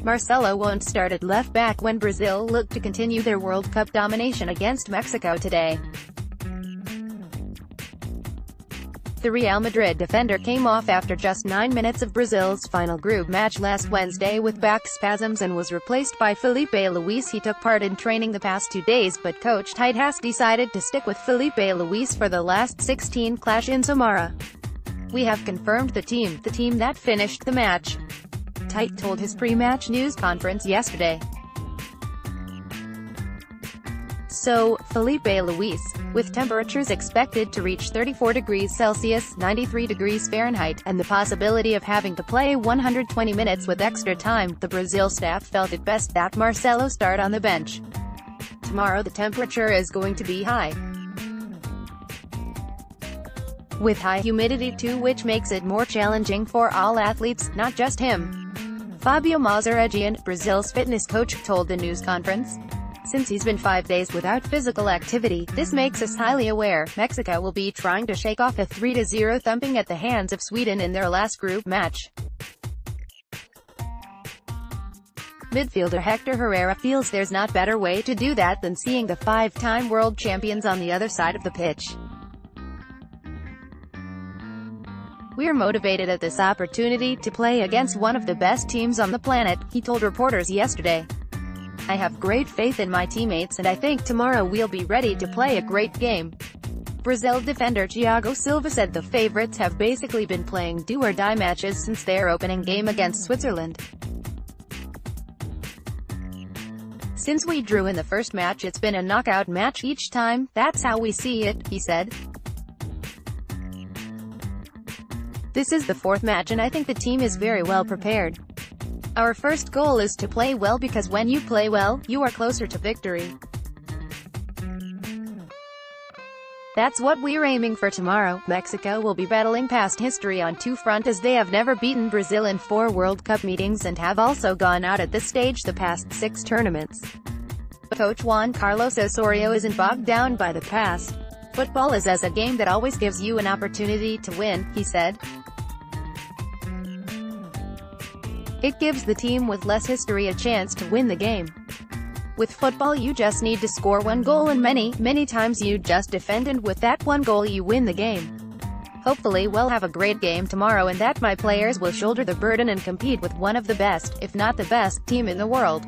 Marcelo won't start at left back when Brazil look to continue their World Cup domination against Mexico today. The Real Madrid defender came off after just 9 minutes of Brazil's final group match last Wednesday with back spasms and was replaced by Filipe Luis. He took part in training the past 2 days, but coach Tite has decided to stick with Filipe Luis for the last 16 clash in Samara. "We have confirmed the team that finished the match," Tite told his pre-match news conference yesterday. So, Filipe Luis, with temperatures expected to reach 34 degrees Celsius (93 degrees Fahrenheit), and the possibility of having to play 120 minutes with extra time, the Brazil staff felt it best that Marcelo start on the bench. Tomorrow the temperature is going to be high, with high humidity too, which makes it more challenging for all athletes, not just him. Fabio Mazzareggian, Brazil's fitness coach, told the news conference. "Since he's been 5 days without physical activity, this makes us highly aware. Mexico will be trying to shake off a 3-0 thumping at the hands of Sweden in their last group match." Midfielder Hector Herrera feels there's not better way to do that than seeing the 5-time world champions on the other side of the pitch. "We're motivated at this opportunity to play against one of the best teams on the planet," he told reporters yesterday. "I have great faith in my teammates and I think tomorrow we'll be ready to play a great game." Brazil defender Thiago Silva said the favorites have basically been playing do-or-die matches since their opening game against Switzerland. "Since we drew in the first match, it's been a knockout match each time. That's how we see it," he said. "This is the 4th match and I think the team is very well prepared. Our first goal is to play well because when you play well, you are closer to victory. That's what we're aiming for tomorrow." Mexico will be battling past history on 2 fronts as they have never beaten Brazil in 4 World Cup meetings and have also gone out at this stage the past 6 tournaments. Coach Juan Carlos Osorio isn't bogged down by the past. "Football is as a game that always gives you an opportunity to win," he said. "It gives the team with less history a chance to win the game. With football you just need to score 1 goal and many times you just defend and with that 1 goal you win the game. Hopefully we'll have a great game tomorrow and that my players will shoulder the burden and compete with one of the best, if not the best, team in the world."